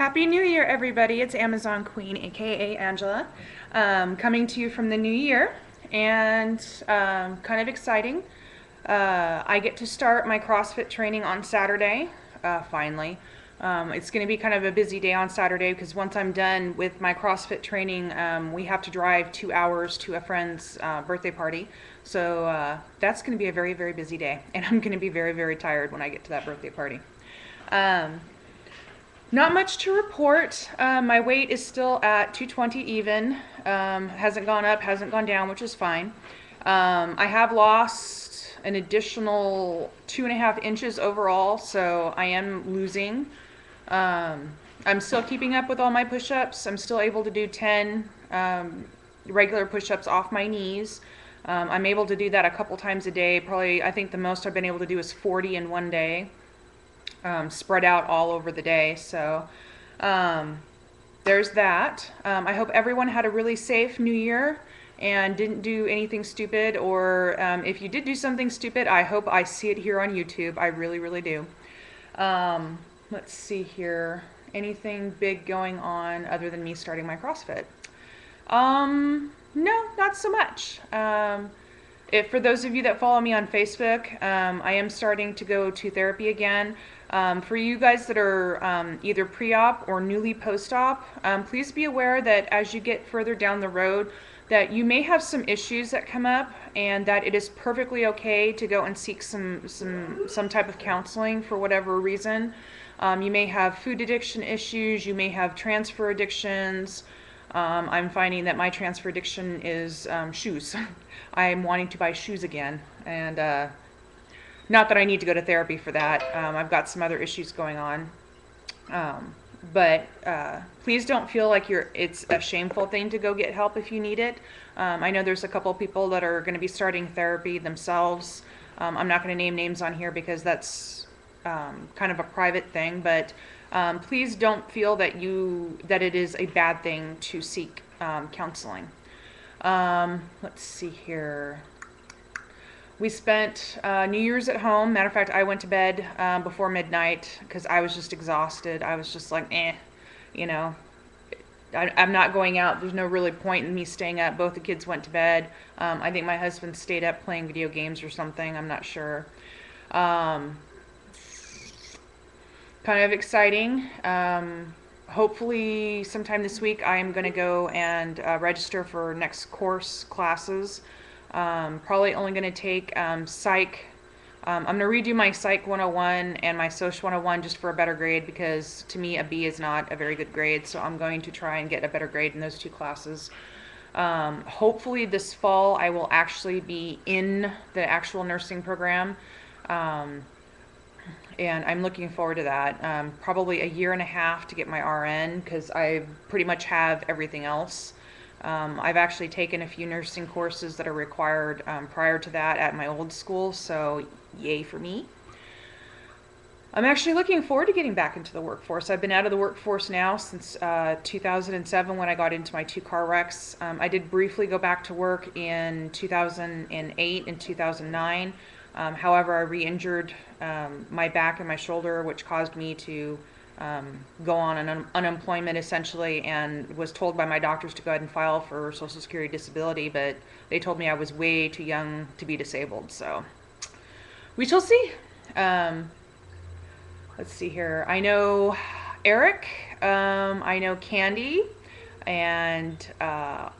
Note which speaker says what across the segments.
Speaker 1: Happy New Year, everybody. It's Amazon Queen, aka Angela, coming to you from the new year, and kind of exciting. I get to start my CrossFit training on Saturday, finally. It's going to be kind of a busy day on Saturday because once I'm done with my CrossFit training, we have to drive 2 hours to a friend's birthday party. So that's going to be a very, very busy day, and I'm going to be very, very tired when I get to that birthday party. Um, Not much to report. My weight is still at 220 even. Hasn't gone up, hasn't gone down, which is fine. I have lost an additional 2.5 inches overall, so I am losing. I'm still keeping up with all my push-ups. I'm still able to do 10 regular push-ups off my knees. I'm able to do that a couple times a day. Probably, I think the most I've been able to do is 40 in one day. Spread out all over the day. So there's that. I hope everyone had a really safe New Year and didn't do anything stupid, or if you did do something stupid, I hope I see it here on YouTube. I really, really do. Let's see here. Anything big going on other than me starting my CrossFit? No, not so much. If for those of you that follow me on Facebook, I am starting to go to therapy again. For you guys that are either pre-op or newly post-op, please be aware that as you get further down the road, that you may have some issues that come up, and that it is perfectly okay to go and seek some type of counseling for whatever reason. You may have food addiction issues. You may have transfer addictions. I'm finding that my transfer addiction is shoes. I'm wanting to buy shoes again, and not that I need to go to therapy for that. I've got some other issues going on, but please don't feel like it's a shameful thing to go get help if you need it. I know there's a couple people that are going to be starting therapy themselves. I'm not going to name names on here because that's kind of a private thing, but please don't feel that it is a bad thing to seek counseling. Let's see here. We spent New Year's at home. Matter of fact, I went to bed before midnight because I was just exhausted. I was just like, you know, I'm not going out. There's no really point in me staying up. Both the kids went to bed. I think my husband stayed up playing video games or something. I'm not sure. Kind of exciting. Hopefully sometime this week I'm going to go and register for next course classes. Probably only going to take psych. I'm going to redo my psych 101 and my social 101 just for a better grade, because to me a B is not a very good grade, so I'm going to try and get a better grade in those two classes. Hopefully this fall I will actually be in the actual nursing program. And I'm looking forward to that. Probably a year and a half to get my RN, because I pretty much have everything else. I've actually taken a few nursing courses that are required prior to that at my old school, so yay for me. I'm actually looking forward to getting back into the workforce. I've been out of the workforce now since 2007 when I got into my 2 car wrecks. I did briefly go back to work in 2008 and 2009. However, I re-injured my back and my shoulder, which caused me to go on an unemployment essentially, and was told by my doctors to go ahead and file for Social Security disability, but they told me I was way too young to be disabled, so we shall see. Let's see here. I know Eric, I know Candy, and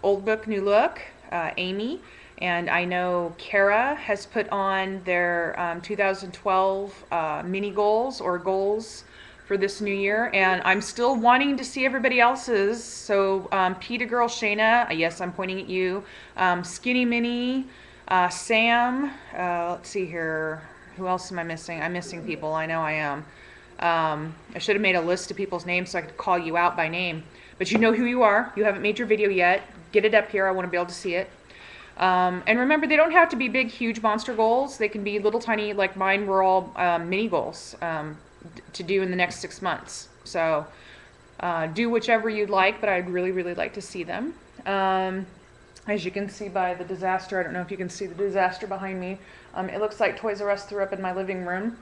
Speaker 1: Old Book, New Look, Amy, and I know Kara has put on their 2012 mini goals or goals for this new year, and I'm still wanting to see everybody else's. So Peta Girl Shayna, yes, I'm pointing at you. Skinny Minnie, Sam, let's see here. Who else am I missing? I'm missing people. I know I am. I should have made a list of people's names so I could call you out by name. But you know who you are. You haven't made your video yet. Get it up here. I want to be able to see it. And remember, they don't have to be big, huge monster goals. They can be little tiny, like mine were all mini goals to do in the next 6 months. So do whichever you'd like, but I'd really, really like to see them. As you can see by the disaster, I don't know if you can see the disaster behind me. It looks like Toys R Us threw up in my living room.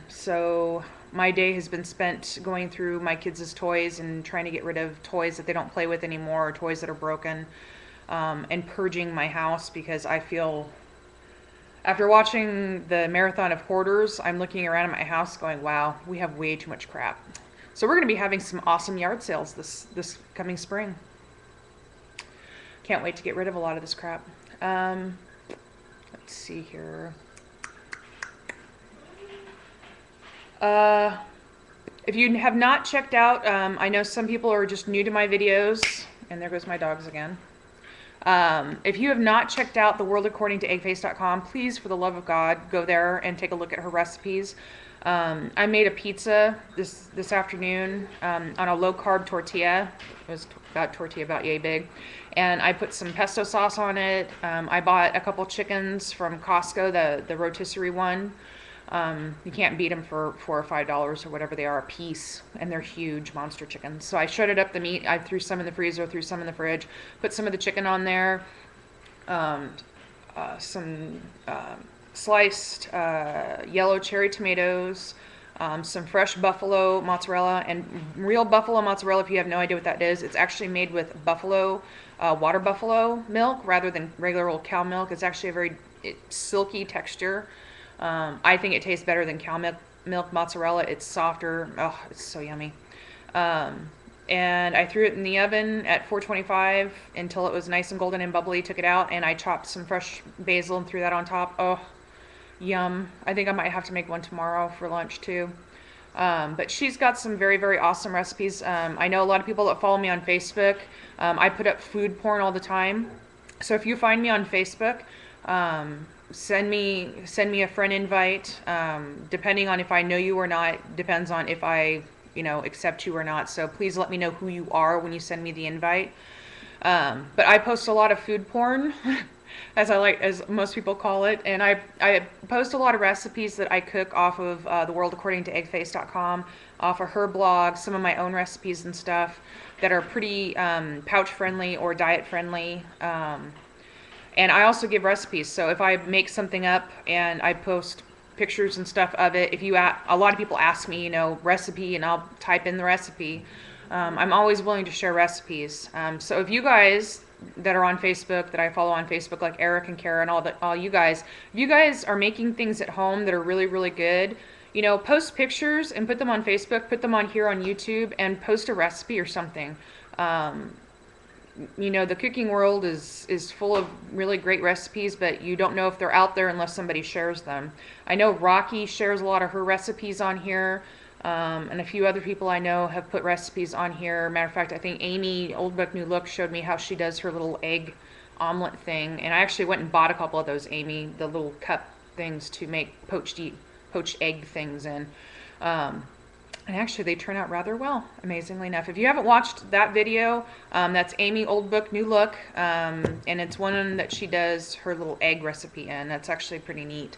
Speaker 1: So my day has been spent going through my kids' toys and trying to get rid of toys that they don't play with anymore, or toys that are broken, and purging my house, because I feel, after watching the Marathon of Hoarders, I'm looking around at my house going, wow, we have way too much crap. So we're going to be having some awesome yard sales this coming spring. Can't wait to get rid of a lot of this crap. Let's see here. If you have not checked out, I know some people are just new to my videos, and there goes my dogs again. If you have not checked out theworldaccordingtoeggface.com, please, for the love of God, go there and take a look at her recipes. I made a pizza this afternoon on a low-carb tortilla. It was tortilla about yay big. And I put some pesto sauce on it. I bought a couple chickens from Costco, the rotisserie one. You can't beat them for $4 or $5 or whatever they are a piece, and they're huge monster chickens. So I shredded up the meat. I threw some in the freezer, threw some in the fridge, put some of the chicken on there, some sliced yellow cherry tomatoes, some fresh buffalo mozzarella. And real buffalo mozzarella, if you have no idea what that is, it's actually made with water buffalo milk rather than regular old cow milk. It's actually a very silky texture. I think it tastes better than cow milk mozzarella. It's softer. Oh, it's so yummy. And I threw it in the oven at 425 until it was nice and golden and bubbly. Took it out, and I chopped some fresh basil and threw that on top. Oh, yum. I think I might have to make one tomorrow for lunch too. But she's got some very, very awesome recipes. I know a lot of people that follow me on Facebook. I put up food porn all the time. So if you find me on Facebook, send me a friend invite. Depending on if I know you or not, depends on if I, accept you or not. So please let me know who you are when you send me the invite. But I post a lot of food porn, as most people call it, and I post a lot of recipes that I cook off of theworldaccordingtoeggface.com, off of her blog, some of my own recipes and stuff that are pretty pouch friendly or diet friendly. And I also give recipes. So if I make something up and I post pictures and stuff of it, a lot of people ask me, recipe, and I'll type in the recipe. I'm always willing to share recipes. So if you guys that are on Facebook, that I follow on Facebook, like Eric and Kara and all you guys, if you guys are making things at home that are really, really good, post pictures and put them on Facebook, put them on here on YouTube, and post a recipe or something. The cooking world is full of really great recipes, but you don't know if they're out there unless somebody shares them. I know Rocky shares a lot of her recipes on here, and a few other people I know have put recipes on here. Matter of fact, I think Amy, Old Book New Look, showed me how she does her little egg omelet thing, and I actually went and bought a couple of those, Amy, the little cup things to make poached egg things in. And actually, they turn out rather well, amazingly enough. If you haven't watched that video, that's Amy, Old Book, New Look, and it's one that she does her little egg recipe in. That's actually pretty neat,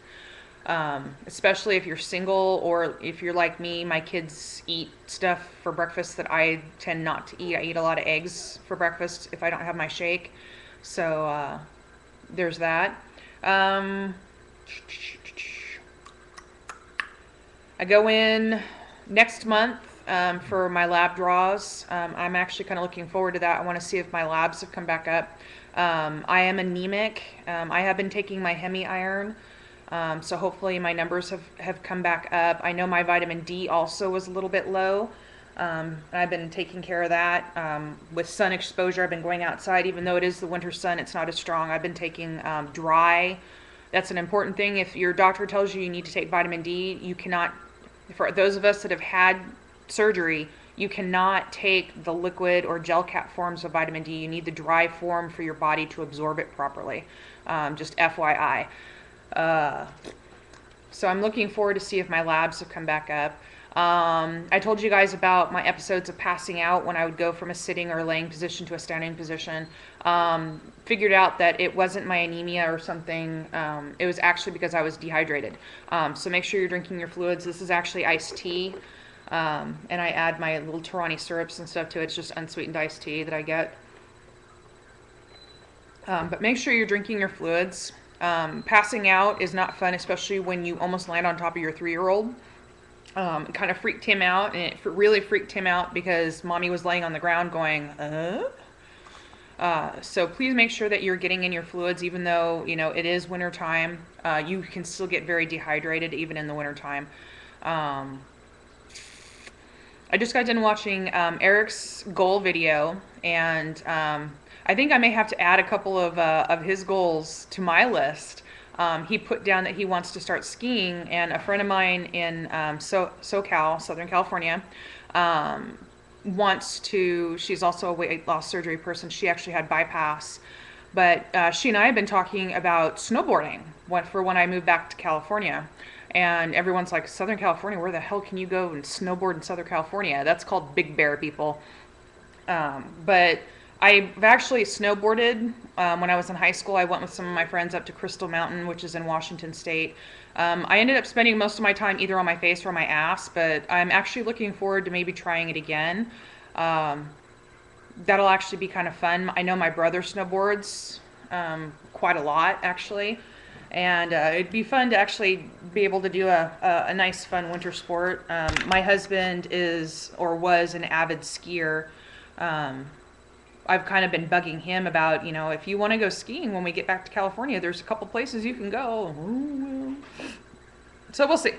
Speaker 1: especially if you're single, or if you're like me. My kids eat stuff for breakfast that I tend not to eat. I eat a lot of eggs for breakfast if I don't have my shake. So there's that. I go in next month for my lab draws. I'm actually kind of looking forward to that. I want to see if my labs have come back up. I am anemic. I have been taking my hemi iron, so hopefully my numbers have come back up. I know my vitamin D also was a little bit low. I've been taking care of that. With sun exposure, I've been going outside. Even though it is the winter sun, it's not as strong. I've been taking dry. That's an important thing. If your doctor tells you need to take vitamin D, you cannot. For those of us that have had surgery, you cannot take the liquid or gel cap forms of vitamin D. You need the dry form for your body to absorb it properly. Just FYI. So I'm looking forward to see if my labs have come back up. I told you guys about my episodes of passing out when I would go from a sitting or laying position to a standing position. Figured out that it wasn't my anemia or something. It was actually because I was dehydrated. So make sure you're drinking your fluids. This is actually iced tea. And I add my little Torani syrups and stuff to it. It's just unsweetened iced tea that I get. But make sure you're drinking your fluids. Passing out is not fun, especially when you almost land on top of your 3-year-old. It kind of freaked him out, and it really freaked him out because mommy was laying on the ground going, so please make sure that you're getting in your fluids, even though, it is winter time. You can still get very dehydrated even in the winter time. I just got done watching Eric's goal video, and I think I may have to add a couple of his goals to my list. He put down that he wants to start skiing, and a friend of mine in SoCal, Southern California, wants to. She's also a weight loss surgery person. She actually had bypass, but she and I have been talking about snowboarding for when I move back to California. And everyone's like, Southern California, where the hell can you go and snowboard in Southern California? That's called Big Bear, people. But I've actually snowboarded when I was in high school. I went with some of my friends up to Crystal Mountain, which is in Washington State. I ended up spending most of my time either on my face or my ass, but I'm actually looking forward to maybe trying it again. That'll actually be kind of fun. I know my brother snowboards quite a lot, actually. And it'd be fun to actually be able to do a nice, fun winter sport. My husband is, or was, an avid skier. I've kind of been bugging him about, if you want to go skiing when we get back to California, there's a couple places you can go. So we'll see.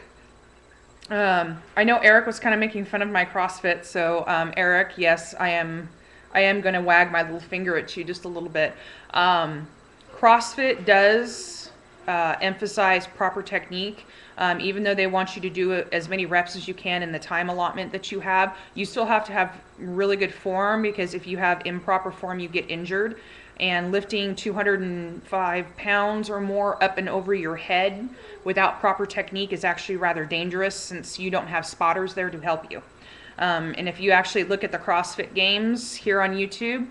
Speaker 1: I know Eric was kind of making fun of my CrossFit. So Eric, yes, I am going to wag my little finger at you just a little bit. CrossFit does emphasize proper technique. Even though they want you to do as many reps as you can in the time allotment that you have, you still have to have really good form, because if you have improper form, you get injured. And lifting 205 pounds or more up and over your head without proper technique is actually rather dangerous, since you don't have spotters there to help you. And if you actually look at the CrossFit Games here on YouTube,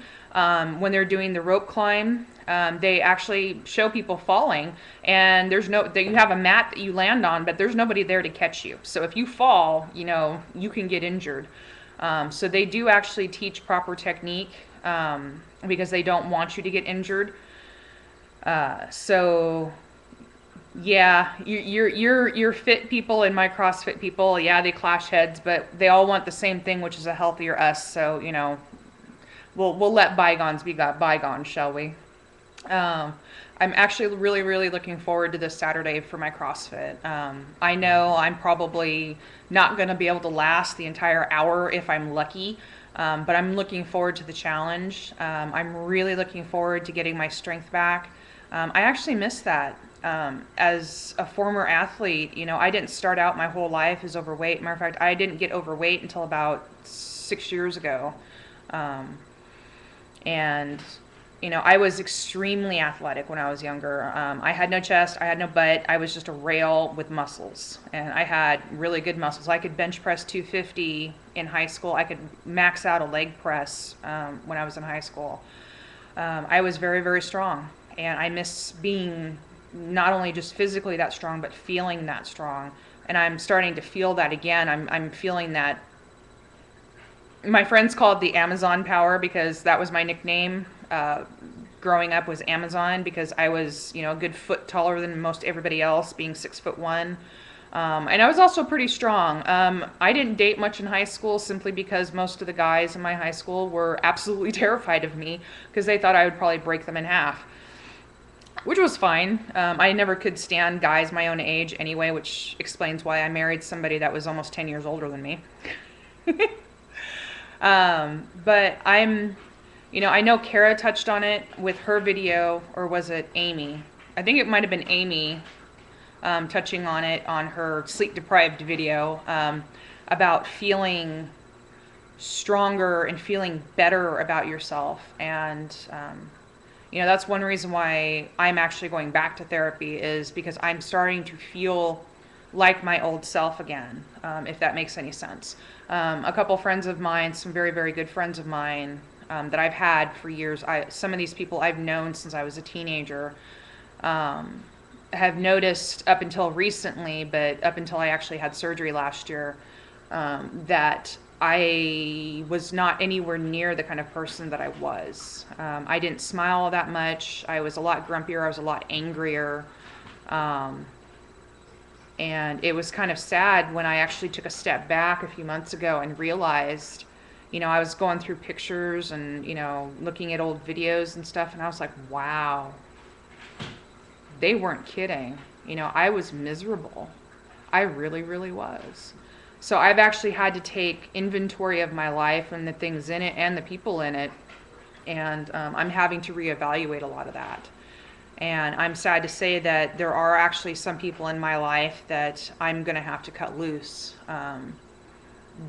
Speaker 1: when they're doing the rope climb, they actually show people falling, and you have a mat that you land on, but there's nobody there to catch you. So if you fall, you can get injured. So they do actually teach proper technique, because they don't want you to get injured. So yeah, your fit people and my CrossFit people, yeah, they clash heads, but they all want the same thing, which is a healthier us. So we'll let bygones be bygones, shall we? I'm actually really, really looking forward to this Saturday for my CrossFit. I know I'm probably not going to be able to last the entire hour if I'm lucky, but I'm looking forward to the challenge. I'm really looking forward to getting my strength back. I actually miss that. As a former athlete, I didn't start out my whole life as overweight. Matter of fact, I didn't get overweight until about 6 years ago. And I was extremely athletic when I was younger. I had no chest, I had no butt. I was just a rail with muscles, and I had really good muscles. I could bench press 250 in high school. I could max out a leg press when I was in high school. I was very, very strong, and I miss being not only just physically that strong, but feeling that strong. And I'm starting to feel that again. I'm feeling that. My friends called the Amazon power, because that was my nickname growing up, was Amazon, because I was, a good foot taller than most everybody else, being 6'1". And I was also pretty strong. I didn't date much in high school, simply because most of the guys in my high school were absolutely terrified of me, because they thought I would probably break them in half, which was fine. I never could stand guys my own age anyway, which explains why I married somebody that was almost 10 years older than me. But I know Kara touched on it with her video, or was it Amy? I think it might have been Amy touching on it on her sleep deprived video, about feeling stronger and feeling better about yourself. And that's one reason why I'm actually going back to therapy, is because I'm starting to feel like my old self again, if that makes any sense. A couple friends of mine, some very, very good friends of mine that I've had for years, some of these people I've known since I was a teenager, have noticed up until recently, but up until I actually had surgery last year, that I was not anywhere near the kind of person that I was. I didn't smile that much. I was a lot grumpier. I was a lot angrier. Um, and it was kind of sad when I actually took a step back a few months ago and realized, I was going through pictures and, looking at old videos and stuff, and I was like, wow, they weren't kidding. I was miserable. I really, really was. So I've actually had to take inventory of my life and the things in it and the people in it, and I'm having to reevaluate a lot of that. And I'm sad to say that there are actually some people in my life that I'm going to have to cut loose.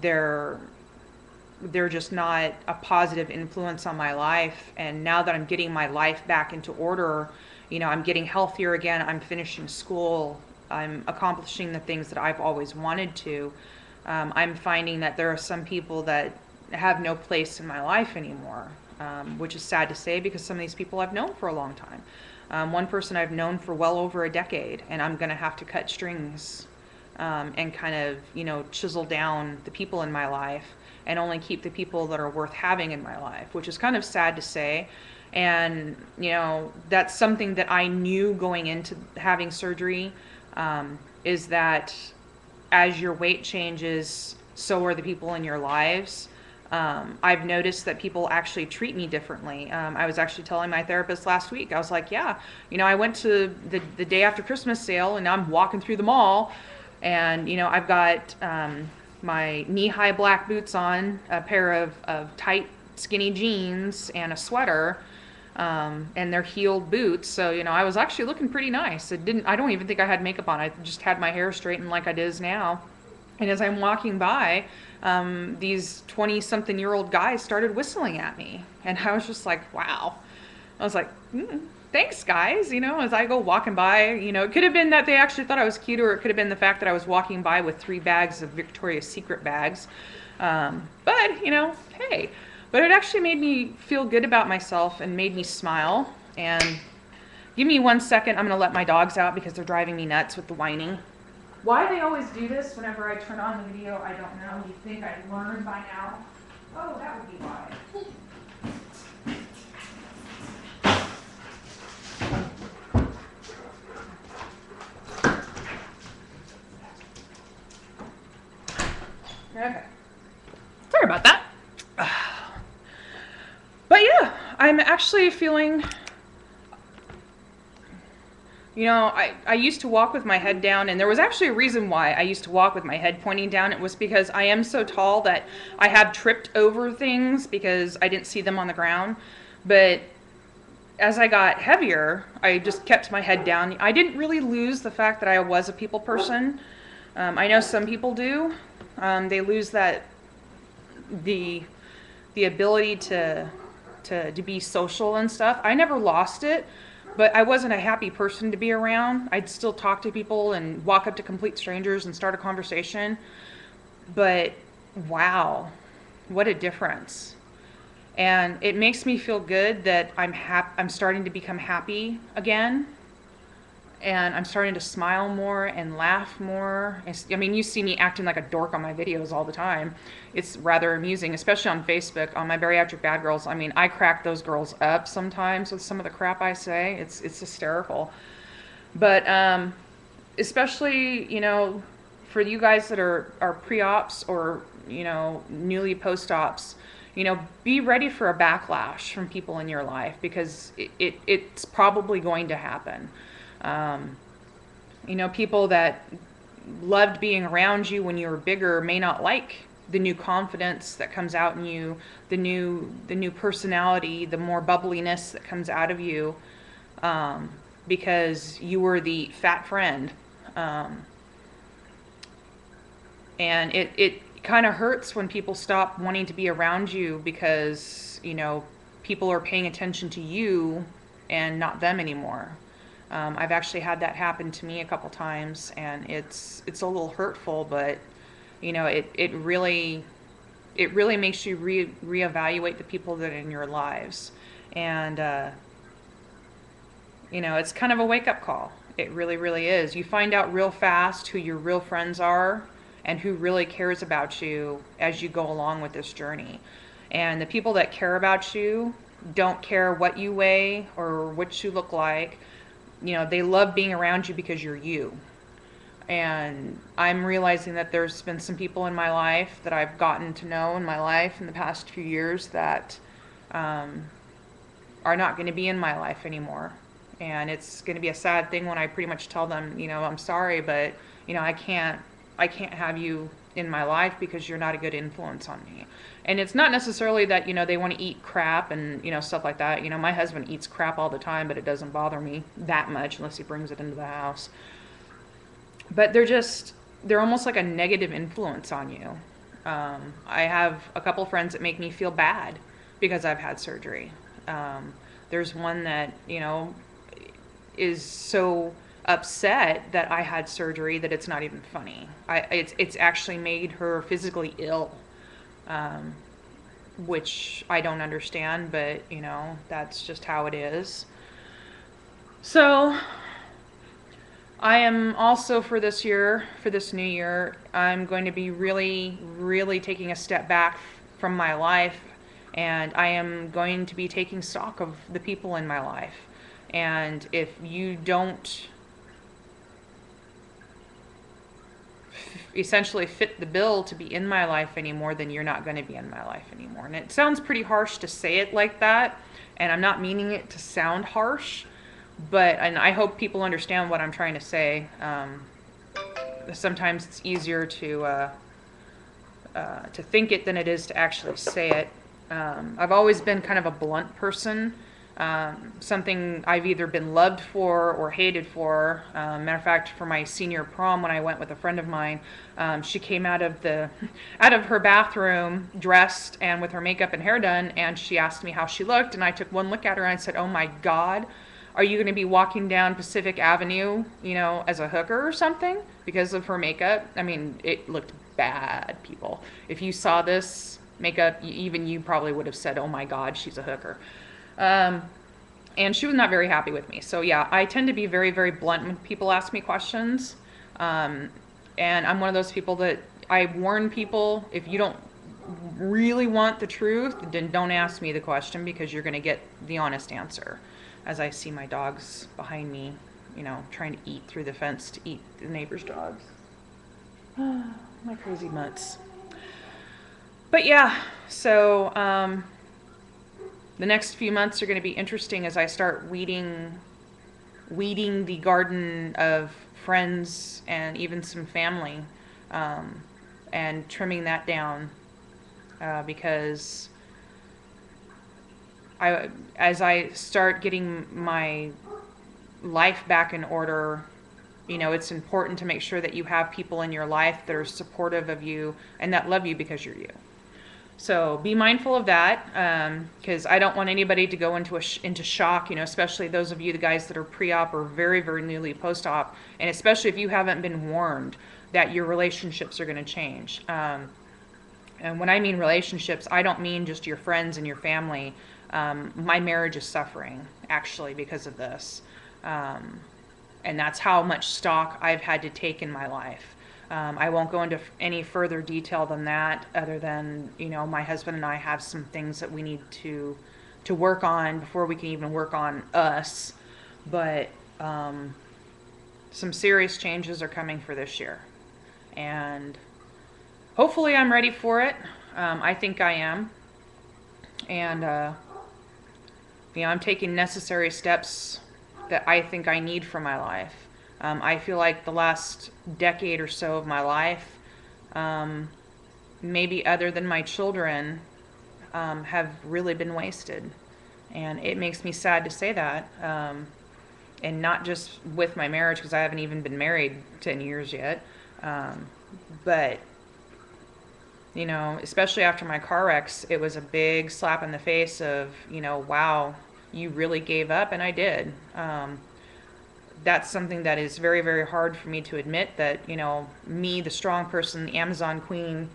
Speaker 1: They're they're just not a positive influence on my life. And now that I'm getting my life back into order, I'm getting healthier again. I'm finishing school. I'm accomplishing the things that I've always wanted to. I'm finding that there are some people that have no place in my life anymore, which is sad to say because some of these people I've known for a long time. One person I've known for well over a decade, and I'm going to have to cut strings and kind of, chisel down the people in my life and only keep the people that are worth having in my life, which is kind of sad to say. And, that's something that I knew going into having surgery, is that as your weight changes, so are the people in your lives. I've noticed that people actually treat me differently. I was actually telling my therapist last week, I was like, yeah, I went to the day after Christmas sale and I'm walking through the mall and, I've got my knee-high black boots on, a pair of tight, skinny jeans and a sweater, and they're heeled boots. So, I was actually looking pretty nice. I don't even think I had makeup on. I just had my hair straightened like I is now. And as I'm walking by, these 20-something-year-old guys started whistling at me. And I was just like, wow. I was like, thanks, guys. As I go walking by, it could have been that they actually thought I was cute, or it could have been the fact that I was walking by with 3 bags of Victoria's Secret bags. But, hey. But it actually made me feel good about myself and made me smile. And give me 1 second. I'm going to let my dogs out because they're driving me nuts with the whining. Why they always do this whenever I turn on the video, I don't know. You'd think I'd learn by now. Oh, that would be why. Okay. Sorry about that. But yeah, I'm actually feeling... I used to walk with my head down, and there was actually a reason why I used to walk with my head pointing down. It was because I am so tall that I have tripped over things because I didn't see them on the ground. But as I got heavier, I just kept my head down. I didn't really lose the fact that I was a people person. I know some people do. They lose the ability to be social and stuff. I never lost it. But I wasn't a happy person to be around. I'd still talk to people and walk up to complete strangers and start a conversation. But wow, what a difference. And it makes me feel good that I'm starting to become happy again. And I'm starting to smile more and laugh more. I mean, you see me acting like a dork on my videos all the time. It's rather amusing, especially on Facebook, on my Bariatric Bad Girls. I mean, I crack those girls up sometimes with some of the crap I say. It's hysterical. But especially, for you guys that are pre-ops or, newly post-ops, be ready for a backlash from people in your life because it's probably going to happen. People that loved being around you when you were bigger may not like the new confidence that comes out in you, the new personality, the more bubbliness that comes out of you, because you were the fat friend. And it kind of hurts when people stop wanting to be around you because, people are paying attention to you and not them anymore. I've actually had that happen to me a couple times, and it's a little hurtful, but it really makes you reevaluate the people that are in your lives, and it's kind of a wake-up call. It really, really is. You find out real fast who your real friends are and who really cares about you as you go along with this journey. And the people that care about you don't care what you weigh or what you look like. They love being around you because you're you. And I'm realizing that there's been some people in my life that I've gotten to know in my life in the past few years that are not going to be in my life anymore. And it's going to be a sad thing when I pretty much tell them, I'm sorry, but I can't have you in my life because you're not a good influence on me. And it's not necessarily that, they want to eat crap and, stuff like that. My husband eats crap all the time, but it doesn't bother me that much unless he brings it into the house. But they're almost like a negative influence on you. I have a couple friends that make me feel bad because I've had surgery. There's one that, is so upset that I had surgery that it's not even funny. It's actually made her physically ill, which I don't understand, but that's just how it is. So I am also for this new year, I'm going to be really, really taking a step back from my life, and I am going to be taking stock of the people in my life. And if you don't essentially fit the bill to be in my life anymore, then you're not going to be in my life anymore. And it sounds pretty harsh to say it like that, and I'm not meaning it to sound harsh, and I hope people understand what I'm trying to say. Sometimes it's easier to think it than it is to actually say it. I've always been kind of a blunt person. Something I've either been loved for or hated for. Matter of fact, for my senior prom, when I went with a friend of mine, she came out of her bathroom dressed and with her makeup and hair done, and she asked me how she looked, and I took one look at her and I said, "Oh my God, are you going to be walking down Pacific Avenue, as a hooker or something because of her makeup?" I mean, it looked bad, people. If you saw this makeup, even you probably would have said, "Oh my God, she's a hooker." And she was not very happy with me. So yeah, I tend to be very, very blunt when people ask me questions. And I'm one of those people that I warn people, if you don't really want the truth, then don't ask me the question, because you're going to get the honest answer. As I see my dogs behind me, trying to eat through the fence to eat the neighbor's dogs. My crazy mutts. But yeah, so the next few months are going to be interesting as I start weeding the garden of friends and even some family, and trimming that down, because as I start getting my life back in order, it's important to make sure that you have people in your life that are supportive of you and that love you because you're you. So be mindful of that, because I don't want anybody to go into shock, especially those of you, the guys that are pre-op or very, very newly post-op, and especially if you haven't been warned that your relationships are going to change. And when I mean relationships, I don't mean just your friends and your family. My marriage is suffering, actually, because of this. And that's how much stock I've had to take in my life. I won't go into any further detail than that, other than, my husband and I have some things that we need to work on before we can even work on us. But some serious changes are coming for this year. And hopefully I'm ready for it. I think I am. And, I'm taking necessary steps that I think I need for my life. I feel like the last decade or so of my life, maybe other than my children, have really been wasted. And it makes me sad to say that. And not just with my marriage, because I haven't even been married 10 years yet. But, especially after my car wrecks, it was a big slap in the face of, wow, you really gave up, and I did. That's something that is very, very hard for me to admit, that, me, the strong person, the Amazon queen,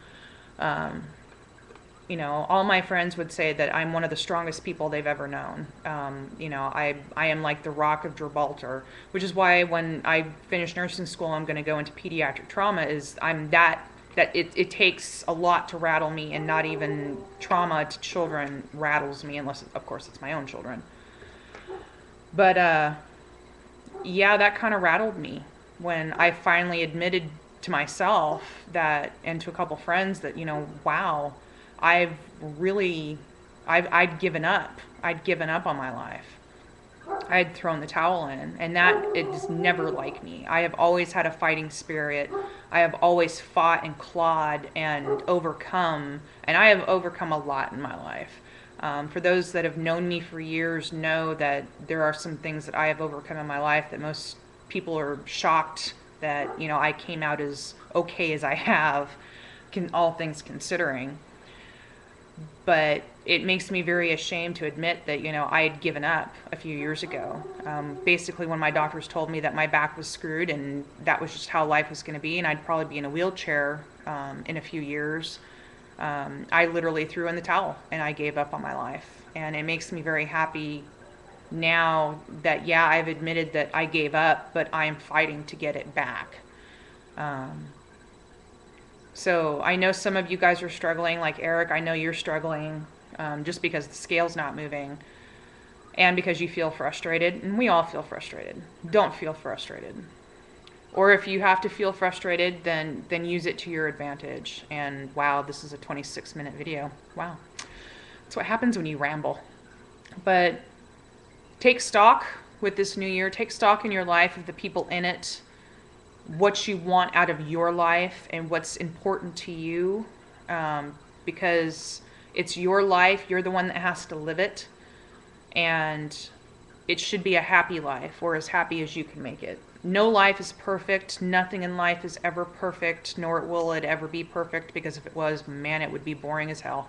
Speaker 1: all my friends would say that I'm one of the strongest people they've ever known. I am like the Rock of Gibraltar, which is why when I finish nursing school, I'm going to go into pediatric trauma, is I'm that that it takes a lot to rattle me, and not even trauma to children rattles me, unless, of course, it's my own children. But yeah, that kind of rattled me when I finally admitted to myself that, and to a couple friends, that, wow, I've really, I'd given up. I'd given up on my life. I'd thrown the towel in, and that it's never like me. I have always had a fighting spirit. I have always fought and clawed and overcome, and I have overcome a lot in my life. For those that have known me for years know that there are some things that I have overcome in my life that most people are shocked that, I came out as okay as I have, all things considering. But it makes me very ashamed to admit that, I had given up a few years ago. Basically, when my doctors told me that my back was screwed and that was just how life was going to be, and I'd probably be in a wheelchair in a few years, I literally threw in the towel and I gave up on my life. And it makes me very happy now that, yeah, I've admitted that I gave up, but I'm fighting to get it back. So I know some of you guys are struggling, like Eric, I know you're struggling just because the scale's not moving, and because you feel frustrated, and we all feel frustrated. Don't feel frustrated. Or if you have to feel frustrated, then use it to your advantage. And wow, this is a 26-minute video. Wow. That's what happens when you ramble. But take stock with this new year. Take stock in your life, of the people in it, what you want out of your life, and what's important to you, because it's your life. You're the one that has to live it, and it should be a happy life, or as happy as you can make it. No life is perfect. Nothing in life is ever perfect, nor will it ever be perfect, because if it was, man, it would be boring as hell.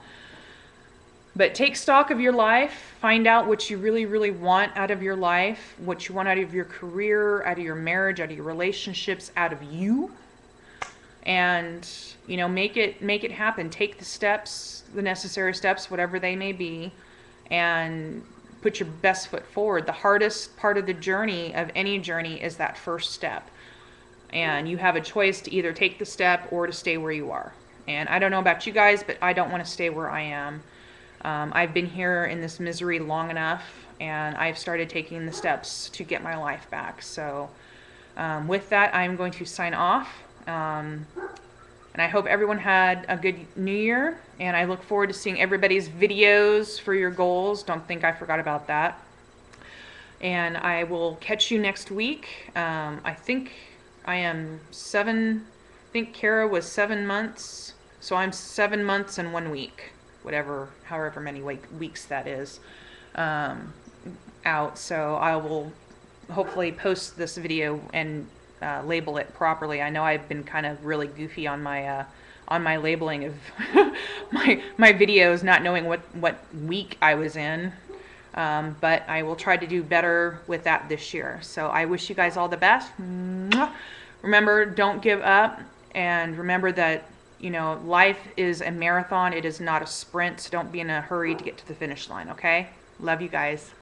Speaker 1: But take stock of your life. Find out what you really, really want out of your life, what you want out of your career, out of your marriage, out of your relationships, out of you. And, make it happen. Take the steps, the necessary steps, whatever they may be, and put your best foot forward. The hardest part of the journey, of any journey, is that first step. And you have a choice to either take the step or to stay where you are. And I don't know about you guys, but I don't want to stay where I am. I've been here in this misery long enough, and I've started taking the steps to get my life back. So with that, I'm going to sign off. And I hope everyone had a good new year, and I look forward to seeing everybody's videos for your goals. Don't think I forgot about that. And I will catch you next week. I think Kara was 7 months, so I'm 7 months and 1 week, however many weeks that is, out. So I will hopefully post this video and label it properly. I know I've been kind of really goofy on my labeling of my videos, not knowing what week I was in, but I will try to do better with that this year. So I wish you guys all the best. Remember, don't give up, and remember that life is a marathon. It is not a sprint. So don't be in a hurry to get to the finish line. Okay? Love you guys.